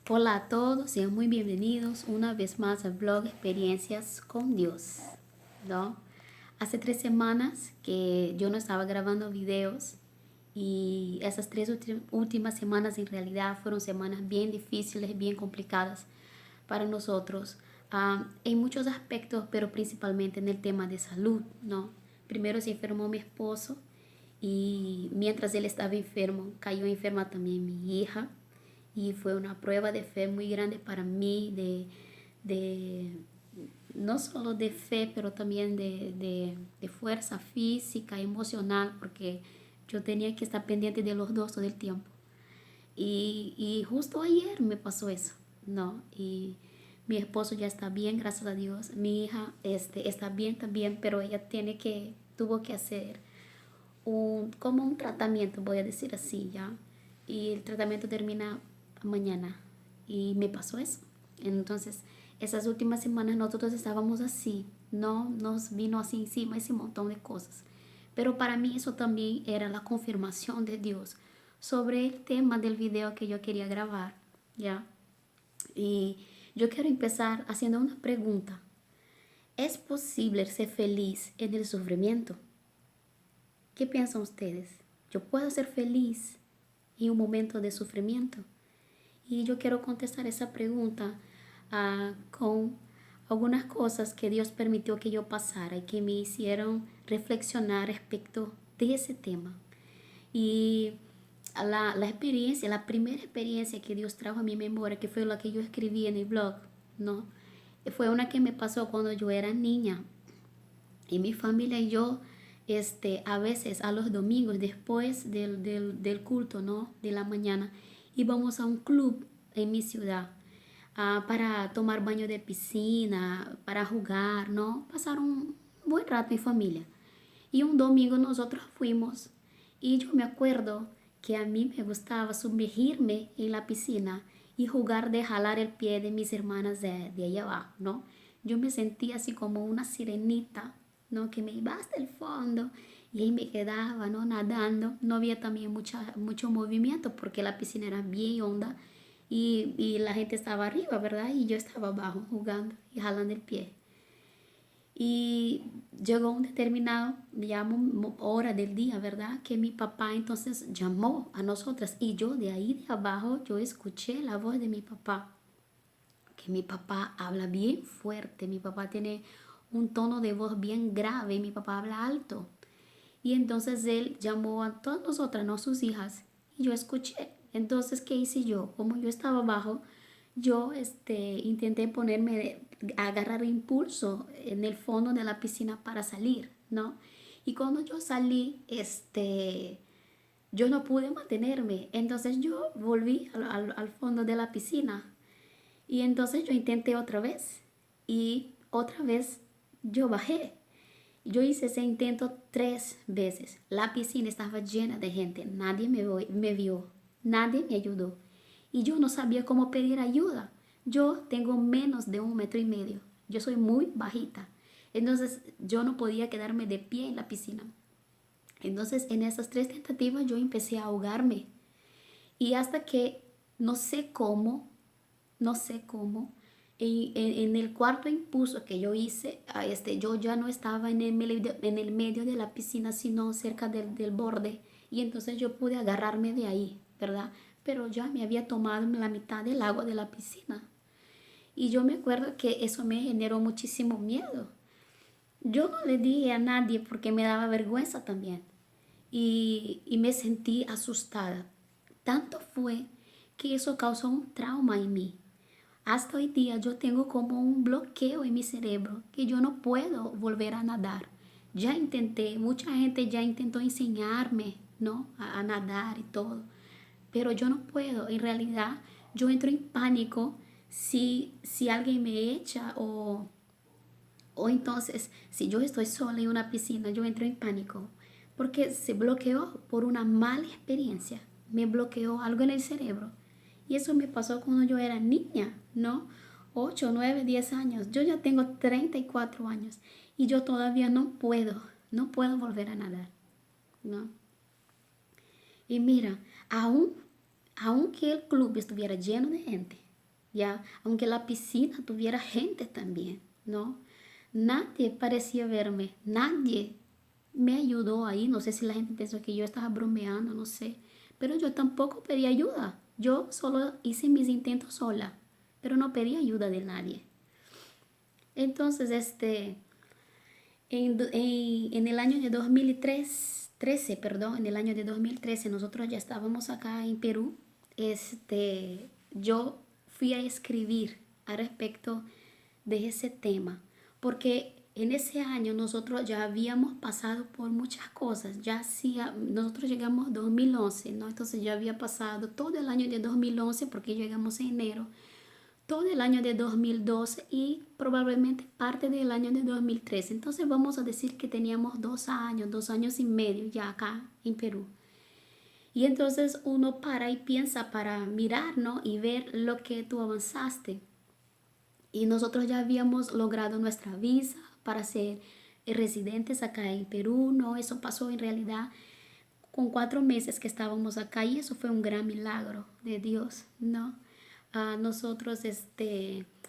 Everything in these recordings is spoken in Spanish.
Hola a todos, sean muy bienvenidos una vez más al blog Experiencias con Dios, ¿no? Hace 3 semanas que yo no estaba grabando videos y esas últimas semanas en realidad fueron semanas bien difíciles, bien complicadas para nosotros, en muchos aspectos, pero principalmente en el tema de salud, ¿no? Primero se enfermó mi esposo y mientras él estaba enfermo, cayó enferma también mi hija y fue una prueba de fe muy grande para mí, de no solo de fe, pero también de fuerza física, emocional, porque yo tenía que estar pendiente de los dos todo el tiempo. Y justo ayer me pasó eso, ¿no? Y mi esposo ya está bien, gracias a Dios. Mi hija está bien también, pero ella tuvo que hacer como un tratamiento, voy a decir así, ¿ya? Y el tratamiento termina mañana. Y me pasó eso. Entonces, esas últimas semanas nosotros estábamos así, no nos vino así encima ese montón de cosas. Pero para mí eso también era la confirmación de Dios sobre el tema del video que yo quería grabar, ¿ya? Y yo quiero empezar haciendo una pregunta. ¿Es posible ser feliz en el sufrimiento? ¿Qué piensan ustedes? ¿Yo puedo ser feliz en un momento de sufrimiento? Y yo quiero contestar esa pregunta con algunas cosas que Dios permitió que yo pasara y que me hicieron reflexionar respecto de ese tema. Y la experiencia, la primera experiencia que Dios trajo a mi memoria, que fue la que yo escribí en el blog, ¿no? Fue una que me pasó cuando yo era niña. Y mi familia y yo, a veces a los domingos, después del culto, ¿no? De la mañana, íbamos a un club en mi ciudad, para tomar baño de piscina, para jugar, ¿no? Pasar un buen rato en familia. Y un domingo nosotros fuimos y yo me acuerdo que a mí me gustaba sumergirme en la piscina y jugar de jalar el pie de mis hermanas de allá abajo, ¿no? Yo me sentía así como una sirenita, ¿no? Que me iba hasta el fondo y ahí me quedaba, ¿no? Nadando. No había también mucho movimiento porque la piscina era bien honda y la gente estaba arriba, ¿verdad? Y yo estaba abajo jugando y jalando el pie. Y llegó un determinado, hora del día, ¿verdad? Que mi papá entonces llamó a nosotras y yo de ahí de abajo, yo escuché la voz de mi papá, que mi papá habla bien fuerte, mi papá tiene un tono de voz bien grave, mi papá habla alto. Y entonces él llamó a todas nosotras, no sus hijas, y yo escuché. Entonces, ¿qué hice yo? Como yo estaba abajo, yo intenté agarrar impulso en el fondo de la piscina para salir, ¿no? Y cuando yo salí, yo no pude mantenerme. Entonces yo volví al fondo de la piscina. Y entonces yo intenté otra vez. Y otra vez yo bajé. Yo hice ese intento 3 veces. La piscina estaba llena de gente. Nadie me vio. Nadie me ayudó. Y yo no sabía cómo pedir ayuda. Yo tengo menos de 1,5 metros. Yo soy muy bajita. Entonces yo no podía quedarme de pie en la piscina. Entonces en esas 3 tentativas yo empecé a ahogarme. Y hasta que no sé cómo, no sé cómo, en el cuarto impulso que yo hice, yo ya no estaba en el medio de la piscina, sino cerca del borde. Y entonces yo pude agarrarme de ahí, ¿verdad? Pero ya me había tomado la mitad del agua de la piscina. Y yo me acuerdo que eso me generó muchísimo miedo. Yo no le dije a nadie porque me daba vergüenza también. Y me sentí asustada. Tanto fue que eso causó un trauma en mí. Hasta hoy día yo tengo como un bloqueo en mi cerebro que yo no puedo volver a nadar. Ya intenté, mucha gente ya intentó enseñarme, ¿no? A nadar y todo, pero yo no puedo. En realidad yo entro en pánico si alguien me echa o entonces si yo estoy sola en una piscina, yo entro en pánico porque se bloqueó por una mala experiencia. Me bloqueó algo en el cerebro. Y eso me pasó cuando yo era niña, ¿no? 8, 9, 10 años. Yo ya tengo 34 años y yo todavía no puedo volver a nadar, ¿no? Y mira, aunque el club estuviera lleno de gente, ya, aunque la piscina tuviera gente también, ¿no? Nadie parecía verme, nadie me ayudó ahí. No sé si la gente pensó que yo estaba bromeando, no sé, pero yo tampoco pedí ayuda. Yo solo hice mis intentos sola, pero no pedí ayuda de nadie. Entonces, en el año de 2013, perdón, en el año de 2013 nosotros ya estábamos acá en Perú. Yo fui a escribir al respecto de ese tema, porque en ese año nosotros ya habíamos pasado por muchas cosas. Ya hacía, nosotros llegamos 2011, ¿no? Entonces ya había pasado todo el año de 2011 porque llegamos en enero, todo el año de 2012 y probablemente parte del año de 2013. Entonces vamos a decir que teníamos 2 años y medio ya acá en Perú. Y entonces uno para y piensa para mirar, ¿no? Y ver lo que tú avanzaste. Y nosotros ya habíamos logrado nuestra visa para ser residentes acá en Perú, ¿no? Eso pasó en realidad con 4 meses que estábamos acá y eso fue un gran milagro de Dios, ¿no? Nosotros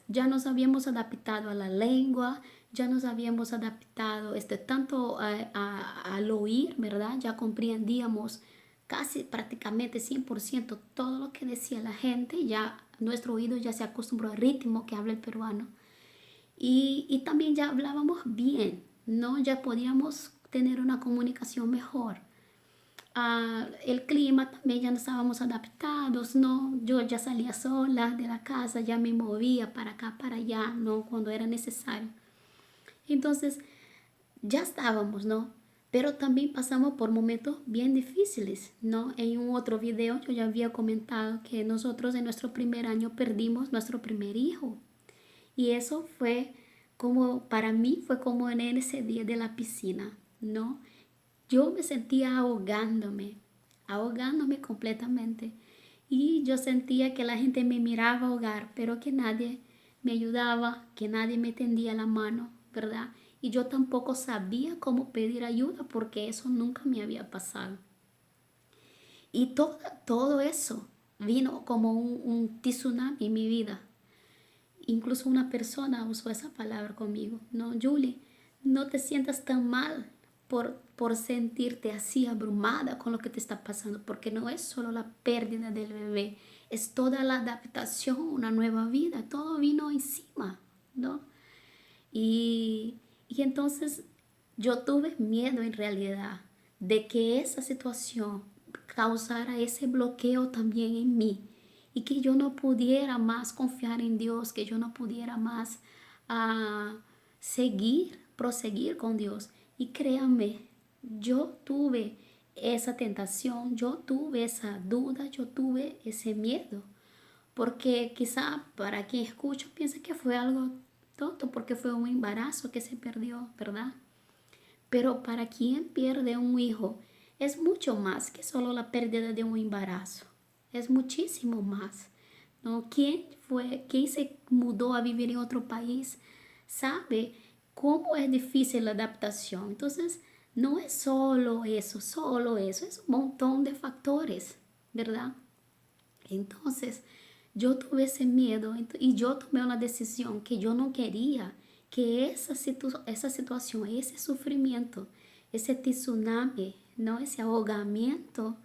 ya nos habíamos adaptado a la lengua, ya nos habíamos adaptado tanto al oír, ¿verdad? Ya comprendíamos casi prácticamente 100% todo lo que decía la gente, ya nuestro oído ya se acostumbró al ritmo que habla el peruano y también ya hablábamos bien, ¿no? Ya podíamos tener una comunicación mejor. El clima también ya nos estábamos adaptados, ¿no? Yo ya salía sola de la casa, ya me movía para acá, para allá, ¿no? Cuando era necesario. Entonces, ya estábamos, ¿no? Pero también pasamos por momentos bien difíciles, ¿no? En un otro video yo ya había comentado que nosotros en nuestro primer año perdimos nuestro primer hijo. Y eso fue como, para mí fue como en ese día de la piscina, ¿no? Yo me sentía ahogándome completamente. Y yo sentía que la gente me miraba ahogar, pero que nadie me ayudaba, que nadie me tendía la mano, ¿verdad? Y yo tampoco sabía cómo pedir ayuda porque eso nunca me había pasado. Y todo eso vino como un tsunami en mi vida. Incluso una persona usó esa palabra conmigo. No, Julie, no te sientas tan mal por sentirte así abrumada con lo que te está pasando, porque no es solo la pérdida del bebé, es toda la adaptación, una nueva vida, todo vino encima, ¿no? Y entonces yo tuve miedo en realidad de que esa situación causara ese bloqueo también en mí y que yo no pudiera más confiar en Dios, que yo no pudiera más ah, proseguir con Dios. Y créanme, yo tuve esa tentación, yo tuve esa duda, yo tuve ese miedo. Porque quizá para quien escucha piensa que fue algo tonto, porque fue un embarazo que se perdió, ¿verdad? Pero para quien pierde un hijo es mucho más que solo la pérdida de un embarazo. Es muchísimo más, ¿no? Quien se mudó a vivir en otro país sabe cómo es difícil la adaptación. Entonces, no es solo eso, es un montón de factores, ¿verdad? Entonces, yo tuve ese miedo y yo tomé una decisión que yo no quería que esa situación, ese sufrimiento, ese tsunami, ¿no? Ese ahogamiento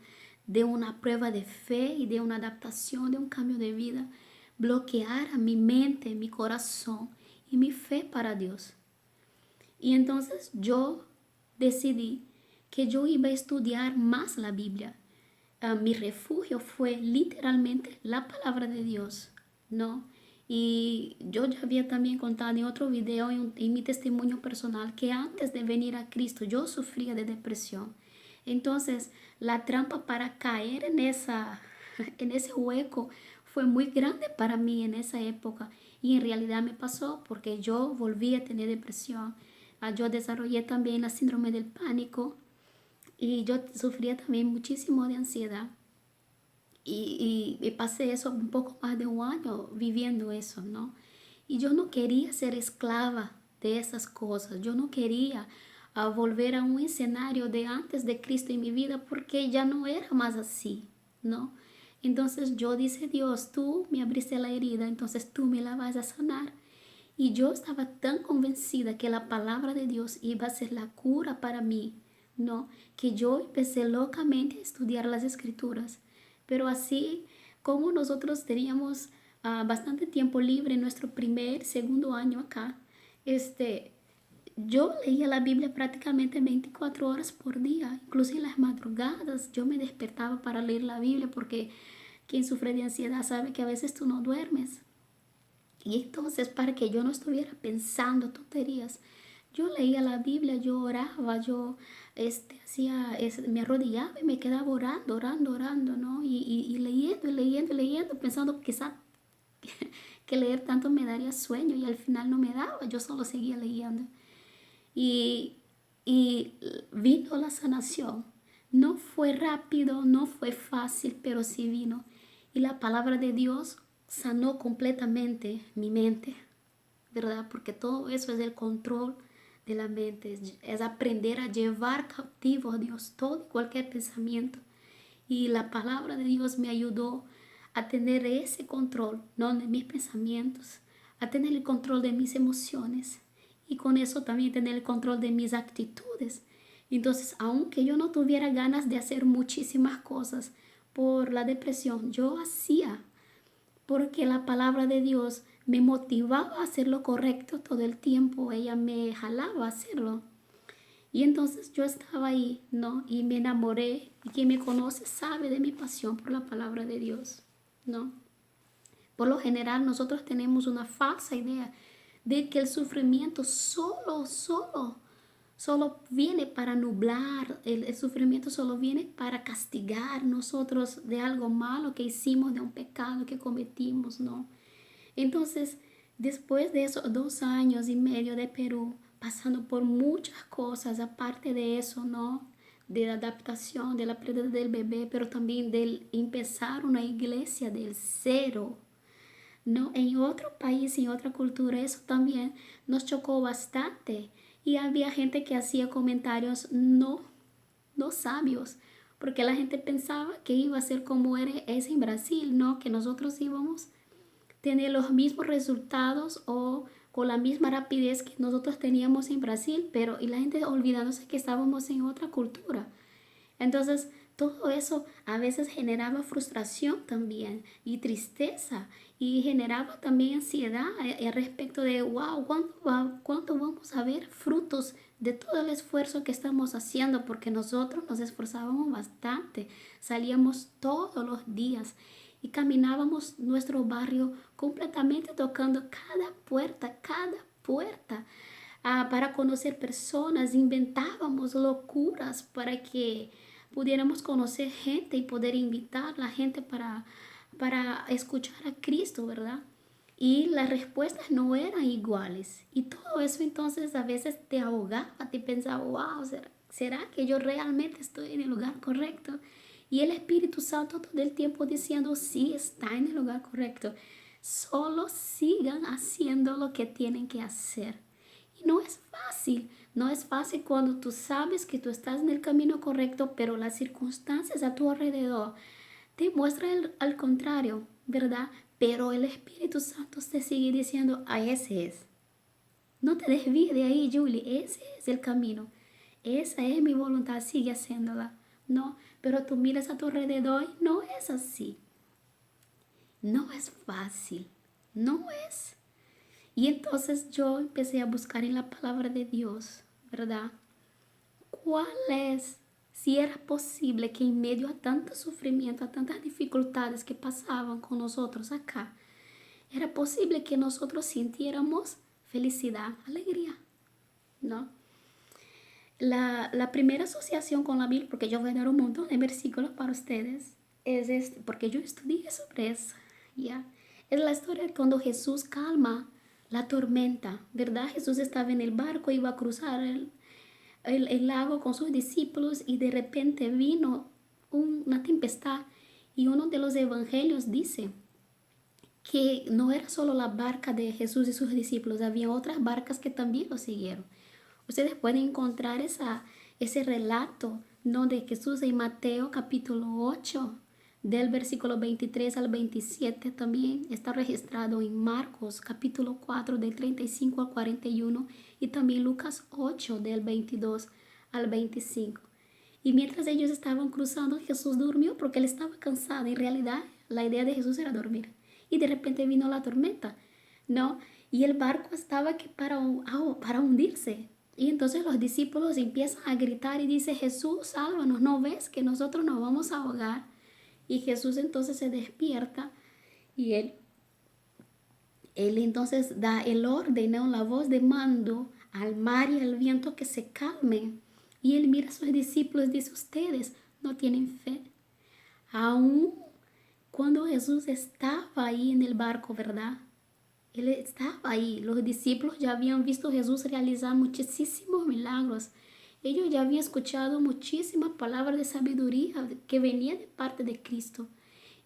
de una prueba de fe y de una adaptación, de un cambio de vida, bloqueara mi mente, mi corazón y mi fe para Dios. Y entonces yo decidí que yo iba a estudiar más la Biblia. Mi refugio fue literalmente la palabra de Dios, ¿no? Y yo ya había también contado en otro video, en mi testimonio personal, que antes de venir a Cristo yo sufría de depresión. Entonces, la trampa para caer en ese hueco fue muy grande para mí en esa época. Y en realidad me pasó porque yo volví a tener depresión. Yo desarrollé también la síndrome del pánico y yo sufría también muchísimo de ansiedad. Y pasé eso un poco más de un año viviendo eso, ¿no? Y yo no quería ser esclava de esas cosas. Yo no quería volver a un escenario de antes de Cristo en mi vida porque ya no era más así, ¿no? Entonces yo dice, Dios, tú me abriste la herida, entonces tú me la vas a sanar. Y yo estaba tan convencida que la palabra de Dios iba a ser la cura para mí, ¿no? Que yo empecé locamente a estudiar las escrituras. Pero así como nosotros teníamos bastante tiempo libre en nuestro segundo año acá, este, yo leía la Biblia prácticamente 24 horas por día, incluso en las madrugadas yo me despertaba para leer la Biblia porque quien sufre de ansiedad sabe que a veces tú no duermes. Y entonces para que yo no estuviera pensando tonterías, yo leía la Biblia, yo oraba, yo me arrodillaba y me quedaba orando, orando, orando, ¿no? Y leyendo, y leyendo, y leyendo, pensando quizá que leer tanto me daría sueño y al final no me daba, yo solo seguía leyendo. Y, y vino la sanación. No fue rápido, no fue fácil, pero sí vino. Y la palabra de Dios sanó completamente mi mente, ¿verdad? Porque todo eso es el control de la mente, es aprender a llevar cautivo a Dios todo y cualquier pensamiento. Y la palabra de Dios me ayudó a tener ese control, no de mis pensamientos, a tener el control de mis emociones y con eso también tener el control de mis actitudes. Entonces, aunque yo no tuviera ganas de hacer muchísimas cosas por la depresión, yo hacía porque la palabra de Dios me motivaba a hacer lo correcto todo el tiempo, ella me jalaba a hacerlo. Y entonces yo estaba ahí, ¿no? Y me enamoré. Y quien me conoce sabe de mi pasión por la palabra de Dios, ¿no? Por lo general nosotros tenemos una falsa idea de que el sufrimiento solo viene para nublar, el sufrimiento solo viene para castigar nosotros de algo malo que hicimos, de un pecado que cometimos, ¿no? Entonces, después de esos 2 años y medio de Perú, pasando por muchas cosas, aparte de eso, ¿no? De la adaptación, de la pérdida del bebé, pero también del empezar una iglesia del cero, ¿no? En otro país, en otra cultura, eso también nos chocó bastante. Y había gente que hacía comentarios no sabios, porque la gente pensaba que iba a ser como es en Brasil, ¿no? Que nosotros íbamos tener los mismos resultados o con la misma rapidez que nosotros teníamos en Brasil, pero y la gente olvidándose que estábamos en otra cultura. Entonces, todo eso a veces generaba frustración también y tristeza y generaba también ansiedad respecto de, wow, ¿cuánto vamos a ver frutos de todo el esfuerzo que estamos haciendo? Porque nosotros nos esforzábamos bastante, salíamos todos los días y caminábamos nuestro barrio completamente tocando cada puerta para conocer personas, inventábamos locuras para que pudiéramos conocer gente y poder invitar a la gente para escuchar a Cristo, ¿verdad? Y las respuestas no eran iguales. Y todo eso entonces a veces te ahogaba, te pensaba, wow, ¿será que yo realmente estoy en el lugar correcto? Y el Espíritu Santo todo el tiempo diciendo, sí, está en el lugar correcto. Solo sigan haciendo lo que tienen que hacer. Y no es fácil, no es fácil cuando tú sabes que tú estás en el camino correcto, pero las circunstancias a tu alrededor te muestran al contrario, ¿verdad? Pero el Espíritu Santo te sigue diciendo, ese es. No te desvíes de ahí, Julie, ese es el camino. Esa es mi voluntad, sigue haciéndola. No, pero tú miras a tu alrededor y no es así. No es fácil, no es. Y entonces yo empecé a buscar en la palabra de Dios, ¿verdad? ¿Cuál es? Si era posible que en medio a tanto sufrimiento, a tantas dificultades que pasaban con nosotros acá, era posible que nosotros sintiéramos felicidad, alegría, ¿no? La primera asociación con la Biblia, porque yo voy a dar un montón de versículos para ustedes, es este, porque yo estudié sobre eso, ¿ya? Es la historia de cuando Jesús calma la tormenta, ¿verdad? Jesús estaba en el barco, iba a cruzar el lago con sus discípulos y de repente vino una tempestad y uno de los evangelios dice que no era solo la barca de Jesús y sus discípulos, había otras barcas que también lo siguieron. Ustedes pueden encontrar ese relato, ¿no? De Jesús en Mateo capítulo 8, del versículo 23 al 27 también está registrado en Marcos capítulo 4 del 35 al 41 y también Lucas 8 del 22 al 25. Y mientras ellos estaban cruzando, Jesús durmió porque él estaba cansado. En realidad, la idea de Jesús era dormir. Y de repente vino la tormenta, ¿no? Y el barco estaba que para hundirse. Y entonces los discípulos empiezan a gritar y dice, Jesús, sálvanos, ¿no ves que nosotros nos vamos a ahogar? Y Jesús entonces se despierta y él entonces da el orden, ¿no? La voz de mando al mar y al viento que se calmen. Y él mira a sus discípulos y dice, ustedes no tienen fe. Aún cuando Jesús estaba ahí en el barco, ¿verdad? Él estaba ahí. Los discípulos ya habían visto a Jesús realizar muchísimos milagros. Ellos ya habían escuchado muchísimas palabras de sabiduría que venían de parte de Cristo.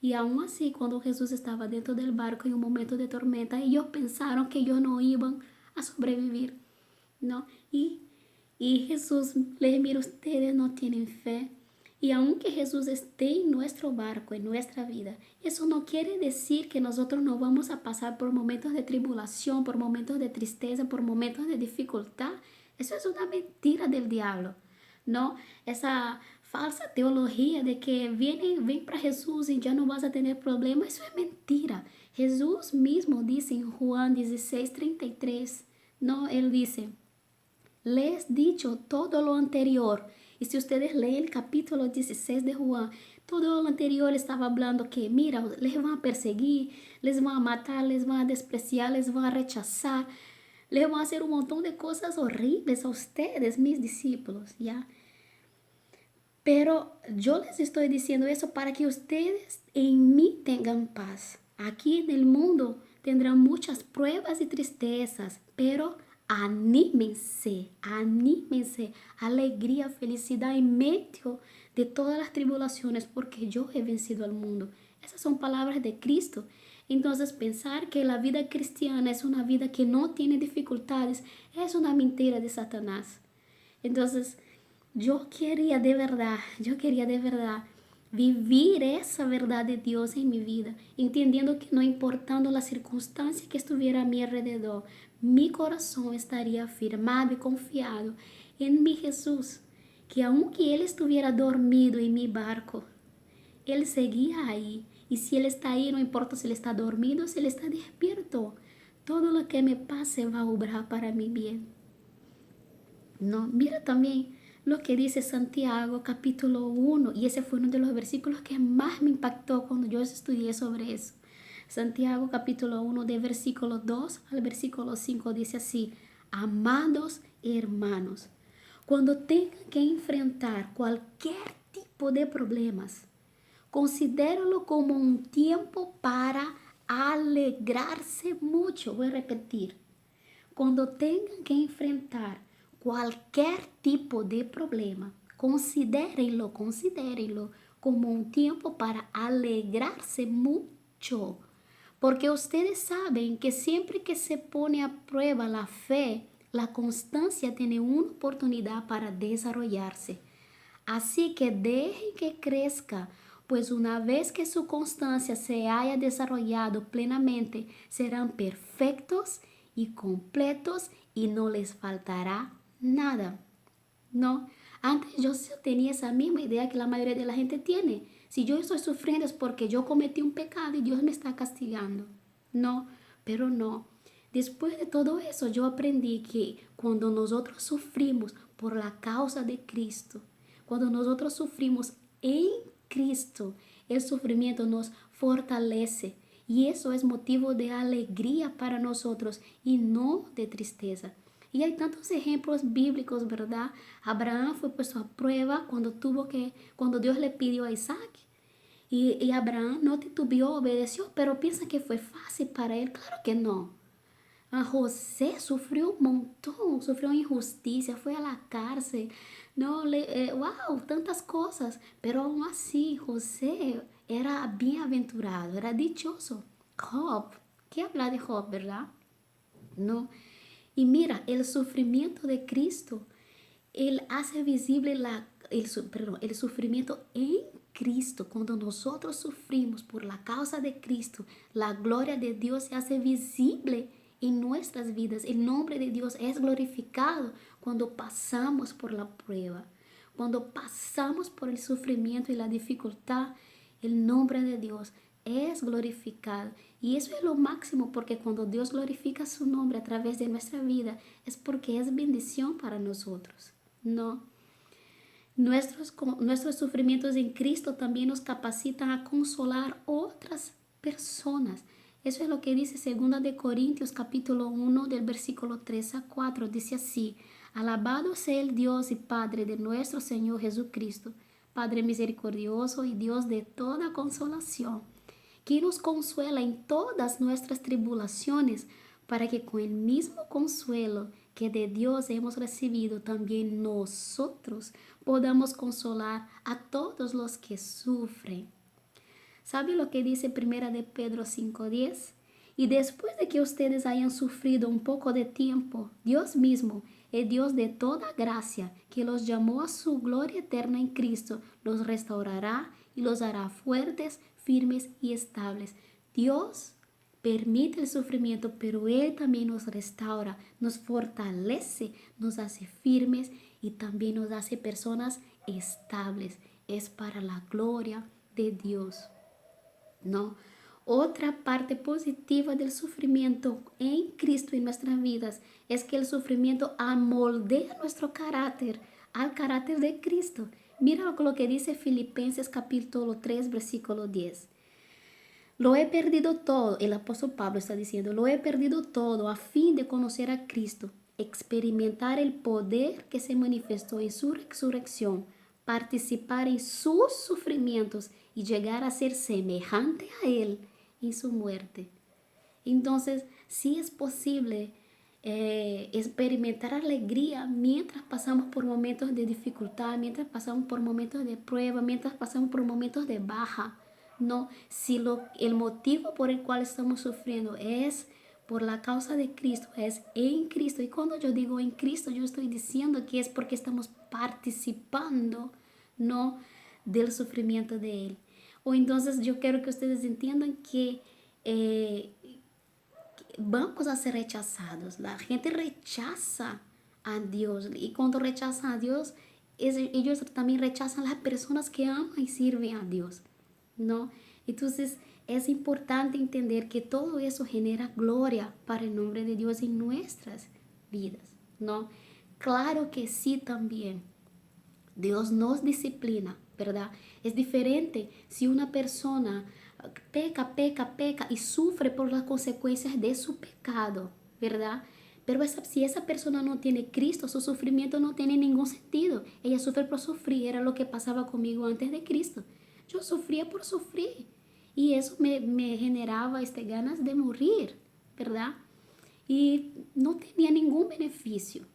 Y aún así, cuando Jesús estaba dentro del barco en un momento de tormenta, ellos pensaron que ellos no iban a sobrevivir, ¿no? Y Jesús les mira, ustedes no tienen fe. Y aunque Jesús esté en nuestro barco, en nuestra vida, eso no quiere decir que nosotros no vamos a pasar por momentos de tribulación, por momentos de tristeza, por momentos de dificultad. Eso es una mentira del diablo, ¿no? Esa falsa teología de que ven para Jesús y ya no vas a tener problemas, eso es mentira. Jesús mismo dice en Juan 16:33, ¿no? Él dice, les he dicho todo lo anterior. Y si ustedes leen el capítulo 16 de Juan, todo lo anterior estaba hablando que, mira, les van a perseguir, les van a matar, les van a despreciar, les van a rechazar, les van a hacer un montón de cosas horribles a ustedes, mis discípulos, ¿ya? Pero yo les estoy diciendo eso para que ustedes en mí tengan paz. Aquí en el mundo tendrán muchas pruebas y tristezas, pero anímense, anímense, alegría, felicidad en medio de todas las tribulaciones, porque yo he vencido al mundo. Esas son palabras de Cristo. Entonces pensar que la vida cristiana es una vida que no tiene dificultades es una mentira de Satanás. Entonces, yo quería de verdad vivir esa verdad de Dios en mi vida, entendiendo que no importando la circunstancia que estuviera a mi alrededor, mi corazón estaría firmado y confiado en mi Jesús, que aunque Él estuviera dormido en mi barco, Él seguía ahí. Y si Él está ahí, no importa si Él está dormido o si Él está despierto, todo lo que me pase va a obrar para mi bien. No, mira también lo que dice Santiago capítulo 1 y ese fue uno de los versículos que más me impactó cuando yo estudié sobre eso. Santiago capítulo 1 de versículo 2 al versículo 5 dice así, amados hermanos, cuando tengan que enfrentar cualquier tipo de problemas, considéralo como un tiempo para alegrarse mucho. Voy a repetir, cuando tengan que enfrentar cualquier tipo de problema, considérenlo como un tiempo para alegrarse mucho. Porque ustedes saben que siempre que se pone a prueba la fe, la constancia tiene una oportunidad para desarrollarse. Así que dejen que crezca, pues una vez que su constancia se haya desarrollado plenamente, serán perfectos y completos y no les faltará nada. No, antes yo tenía esa misma idea que la mayoría de la gente tiene. Si yo estoy sufriendo es porque yo cometí un pecado y Dios me está castigando. No, pero no. Después de todo eso yo aprendí que cuando nosotros sufrimos por la causa de Cristo, cuando nosotros sufrimos en Cristo, el sufrimiento nos fortalece y eso es motivo de alegría para nosotros y no de tristeza. Y hay tantos ejemplos bíblicos, ¿verdad? Abraham fue puesto a prueba cuando Dios le pidió a Isaac. Y Abraham no titubeó, obedeció, pero piensa que fue fácil para él. Claro que no. A José sufrió un montón, sufrió injusticia, fue a la cárcel, no, wow, tantas cosas, pero aún así José era bienaventurado, era dichoso. Job, ¿qué habla de Job, verdad? No. Y mira, el sufrimiento de Cristo, Él hace visible el sufrimiento en Cristo, cuando nosotros sufrimos por la causa de Cristo, la gloria de Dios se hace visible en nuestras vidas. El nombre de Dios es glorificado cuando pasamos por la prueba. Cuando pasamos por el sufrimiento y la dificultad, el nombre de Dios es glorificado. Y eso es lo máximo, porque cuando Dios glorifica su nombre a través de nuestra vida, es porque es bendición para nosotros. No. Nuestros sufrimientos en Cristo también nos capacitan a consolar otras personas. Eso es lo que dice 2 de Corintios capítulo 1 del versículo 3 a 4. Dice así: alabado sea el Dios y Padre de nuestro Señor Jesucristo, Padre misericordioso y Dios de toda consolación, que nos consuela en todas nuestras tribulaciones, para que con el mismo consuelo que de Dios hemos recibido, también nosotros podamos consolar a todos los que sufren. ¿Sabe lo que dice 1 de Pedro 5:10? Y después de que ustedes hayan sufrido un poco de tiempo, Dios mismo, el Dios de toda gracia, que los llamó a su gloria eterna en Cristo, los restaurará y los hará fuertes, firmes y estables. Dios permite el sufrimiento, pero Él también nos restaura, nos fortalece, nos hace firmes y también nos hace personas estables. Es para la gloria de Dios. ¿No? Otra parte positiva del sufrimiento en Cristo en nuestras vidas es que el sufrimiento amoldea nuestro carácter al carácter de Cristo. Mira lo que dice Filipenses capítulo 3 versículo 10. Lo he perdido todo, el apóstol Pablo está diciendo, lo he perdido todo a fin de conocer a Cristo, experimentar el poder que se manifestó en su resurrección, participar en sus sufrimientos y llegar a ser semejante a Él en su muerte. Entonces, sí es posible experimentar alegría mientras pasamos por momentos de dificultad, mientras pasamos por momentos de prueba, mientras pasamos por momentos de baja. No, si el motivo por el cual estamos sufriendo es por la causa de Cristo, es en Cristo. Y cuando yo digo en Cristo, yo estoy diciendo que es porque estamos participando, no del sufrimiento de Él. O entonces yo quiero que ustedes entiendan que vamos a ser rechazados. La gente rechaza a Dios. Y cuando rechazan a Dios, ellos también rechazan a las personas que aman y sirven a Dios. ¿No? Entonces es importante entender que todo eso genera gloria para el nombre de Dios en nuestras vidas, ¿no? Claro que sí también. Dios nos disciplina, ¿verdad? Es diferente si una persona peca y sufre por las consecuencias de su pecado, ¿verdad? Pero si esa persona no tiene Cristo, su sufrimiento no tiene ningún sentido. Ella sufre por sufrir, era lo que pasaba conmigo antes de Cristo. Yo sufría por sufrir y eso me generaba ganas de morir, ¿verdad? Y no tenía ningún beneficio.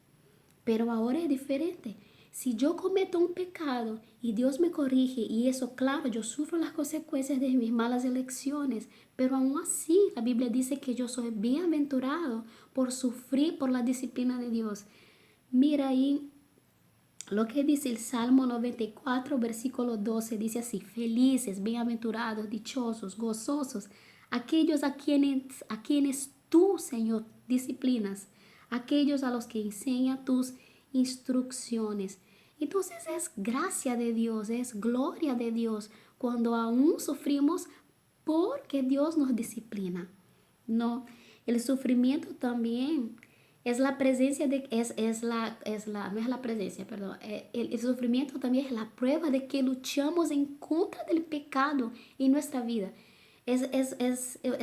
Pero ahora es diferente. Si yo cometo un pecado y Dios me corrige y eso, claro, yo sufro las consecuencias de mis malas elecciones, pero aún así la Biblia dice que yo soy bienaventurado por sufrir por la disciplina de Dios. Mira ahí lo que dice el Salmo 94, versículo 12, dice así: felices, bienaventurados, dichosos, gozosos, aquellos a quienes tú, Señor, disciplinas, aquellos a los que enseña tus instrucciones. Entonces es gracia de Dios, es gloria de Dios cuando aún sufrimos porque Dios nos disciplina. No, el sufrimiento también es la presencia de, no es la presencia, perdón, el sufrimiento también es la prueba de que luchamos en contra del pecado en nuestra vida. Es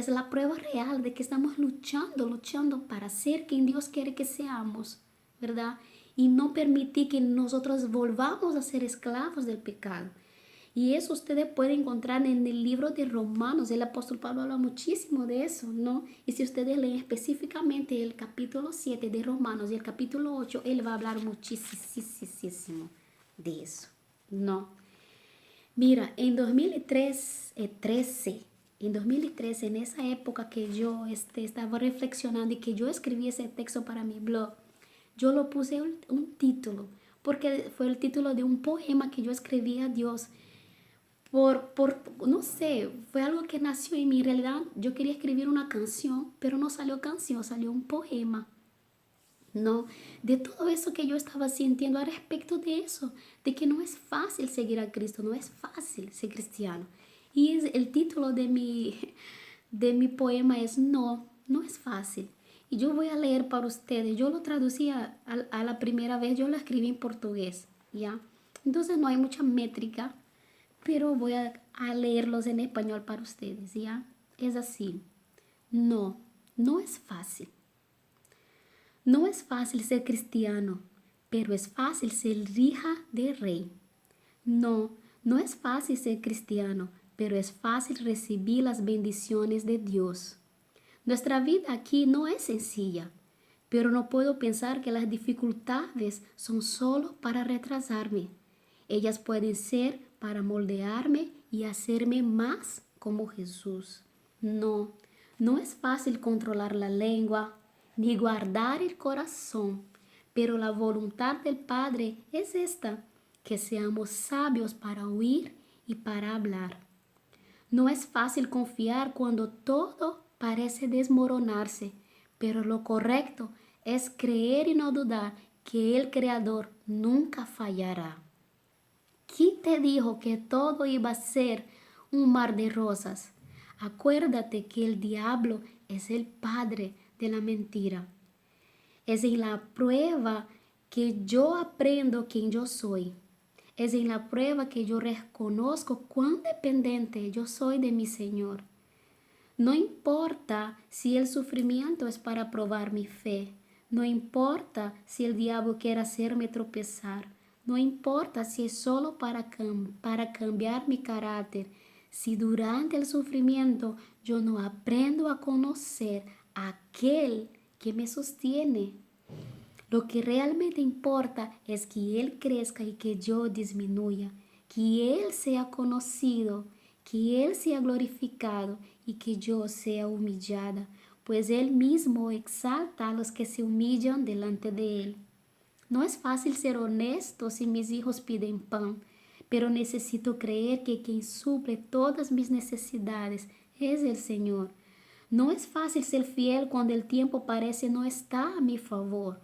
la prueba real de que estamos luchando para ser quien Dios quiere que seamos, ¿verdad? Y no permitir que nosotros volvamos a ser esclavos del pecado. Y eso ustedes pueden encontrar en el libro de Romanos. El apóstol Pablo habla muchísimo de eso, ¿no? Y si ustedes leen específicamente el capítulo 7 de Romanos y el capítulo 8, él va a hablar muchísimo de eso, ¿no? Mira, en 2013, en esa época que yo estaba reflexionando y que yo escribí ese texto para mi blog, yo lo puse un título, porque fue el título de un poema que yo escribí a Dios. no sé, fue algo que nació en mí. En realidad yo quería escribir una canción, pero no salió canción, salió un poema. No, de todo eso que yo estaba sintiendo al respecto de eso, de que no es fácil seguir a Cristo, no es fácil ser cristiano. Y el título de mi poema es No, no es fácil. Y yo voy a leer para ustedes. Yo lo traducí a la primera vez, yo lo escribí en portugués, ¿ya? Entonces no hay mucha métrica, pero voy a leerlos en español para ustedes, ¿ya? Es así. No, no es fácil. No es fácil ser cristiano, pero es fácil ser hija de rey. No, no es fácil ser cristiano, pero es fácil recibir las bendiciones de Dios. Nuestra vida aquí no es sencilla, pero no puedo pensar que las dificultades son solo para retrasarme. Ellas pueden ser para moldearme y hacerme más como Jesús. No, no es fácil controlar la lengua ni guardar el corazón, pero la voluntad del Padre es esta, que seamos sabios para oír y para hablar. No es fácil confiar cuando todo parece desmoronarse, pero lo correcto es creer y no dudar que el Creador nunca fallará. ¿Quién te dijo que todo iba a ser un mar de rosas? Acuérdate que el diablo es el padre de la mentira. Es en la prueba que yo aprendo quién yo soy. Es en la prueba que yo reconozco cuán dependiente yo soy de mi Señor. No importa si el sufrimiento es para probar mi fe. No importa si el diablo quiere hacerme tropezar. No importa si es solo para cambiar mi carácter. Si durante el sufrimiento yo no aprendo a conocer a aquel que me sostiene. Lo que realmente importa es que Él crezca y que yo disminuya, que Él sea conocido, que Él sea glorificado y que yo sea humillada, pues Él mismo exalta a los que se humillan delante de Él. No es fácil ser honesto si mis hijos piden pan, pero necesito creer que quien suple todas mis necesidades es el Señor. No es fácil ser fiel cuando el tiempo parece no estar a mi favor.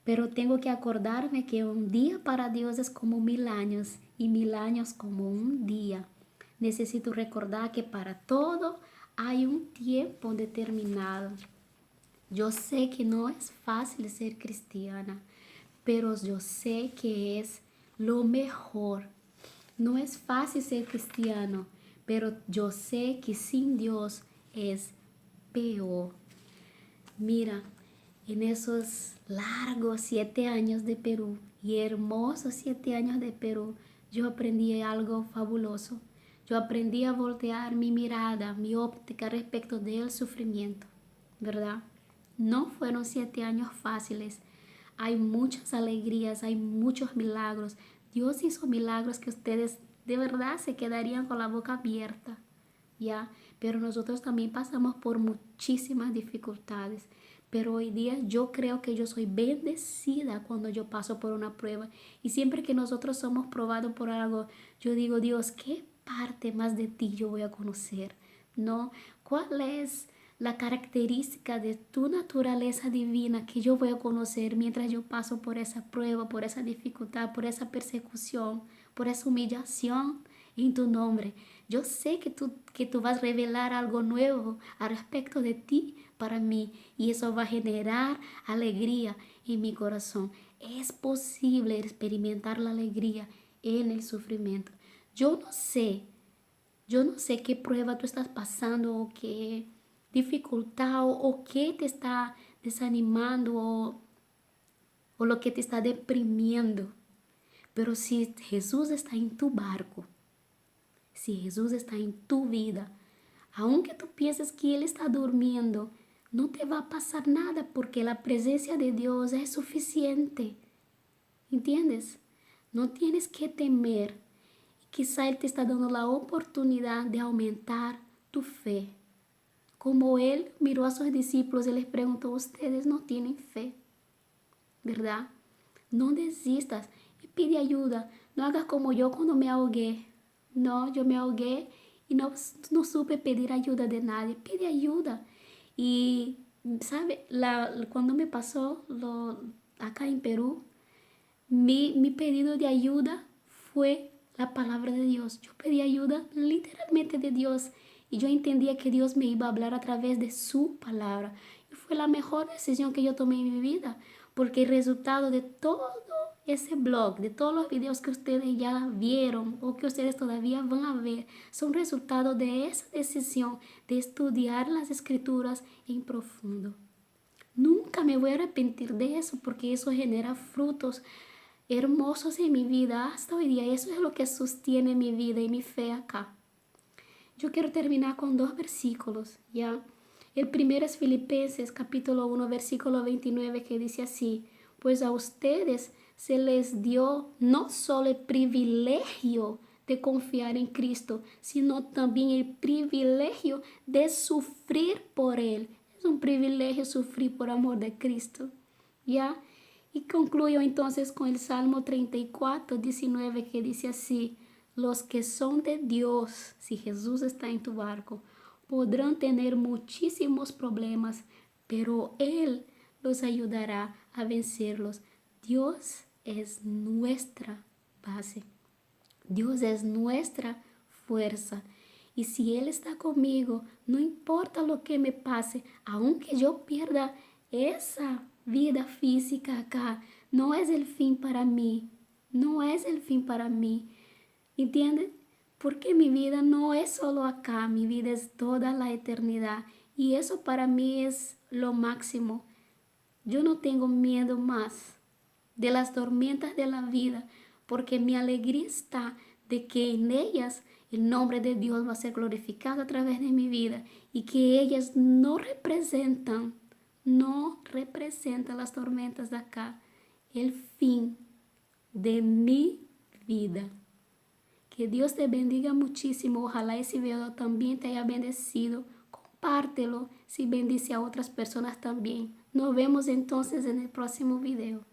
Pero tengo que acordarme que un día para Dios es como 1000 años y 1000 años como un día. Necesito recordar que para todo hay un tiempo determinado. Yo sé que no es fácil ser cristiana, pero yo sé que es lo mejor. No es fácil ser cristiano, pero yo sé que sin Dios es peor. Mira, en esos largos 7 años de Perú y hermosos 7 años de Perú, yo aprendí algo fabuloso. Yo aprendí a voltear mi mirada, mi óptica respecto del sufrimiento, ¿verdad? No fueron 7 años fáciles. Hay muchas alegrías, hay muchos milagros. Dios hizo milagros que ustedes de verdad se quedarían con la boca abierta, ¿ya? Pero nosotros también pasamos por muchísimas dificultades. Pero hoy día yo creo que yo soy bendecida cuando yo paso por una prueba. Y siempre que nosotros somos probados por algo, yo digo, Dios, ¿qué parte más de ti yo voy a conocer? ¿No? ¿Cuál es la característica de tu naturaleza divina que yo voy a conocer mientras yo paso por esa prueba, por esa dificultad, por esa persecución, por esa humillación en tu nombre? Yo sé que tú vas a revelar algo nuevo al respecto de ti para mí y eso va a generar alegría en mi corazón. Es posible experimentar la alegría en el sufrimiento. Yo no sé qué prueba tú estás pasando o qué dificultad o qué te está desanimando o lo que te está deprimiendo. Pero si Jesús está en tu barco, si Jesús está en tu vida, aunque tú pienses que Él está durmiendo, no te va a pasar nada porque la presencia de Dios es suficiente. ¿Entiendes? No tienes que temer. Quizá Él te está dando la oportunidad de aumentar tu fe. Como Él miró a sus discípulos y les preguntó, ustedes no tienen fe, ¿verdad? No desistas y pide ayuda. No hagas como yo cuando me ahogué. No, yo me ahogué y no supe pedir ayuda de nadie. Pide ayuda. Y, ¿sabe? Cuando me pasó acá en Perú, mi pedido de ayuda fue la palabra de Dios. Yo pedí ayuda literalmente de Dios y yo entendía que Dios me iba a hablar a través de su palabra. Y fue la mejor decisión que yo tomé en mi vida, porque el resultado de todo ese blog, de todos los videos que ustedes ya vieron o que ustedes todavía van a ver, son resultado de esa decisión de estudiar las escrituras en profundo. Nunca me voy a arrepentir de eso porque eso genera frutos hermosos en mi vida hasta hoy día. Eso es lo que sostiene mi vida y mi fe acá. Yo quiero terminar con 2 versículos, ¿ya? El primero es Filipenses capítulo 1, versículo 29, que dice así: pues a ustedes se les dio no solo el privilegio de confiar en Cristo, sino también el privilegio de sufrir por Él. Es un privilegio sufrir por amor de Cristo, ¿ya? Y concluyo entonces con el Salmo 34, 19, que dice así: los que son de Dios, si Jesús está en tu barco, podrán tener muchísimos problemas, pero Él los ayudará a vencerlos. Dios es nuestra base. Dios es nuestra fuerza. Y si Él está conmigo, no importa lo que me pase, aunque yo pierda esa vida física acá, no es el fin para mí. No es el fin para mí. ¿Entienden? Porque mi vida no es solo acá, mi vida es toda la eternidad. Y eso para mí es lo máximo. Yo no tengo miedo más de las tormentas de la vida, porque mi alegría está de que en ellas el nombre de Dios va a ser glorificado a través de mi vida y que ellas no representan las tormentas de acá, el fin de mi vida. Que Dios te bendiga muchísimo. Ojalá ese video también te haya bendecido. Compártelo si bendice a otras personas también. Nos vemos entonces en el próximo video.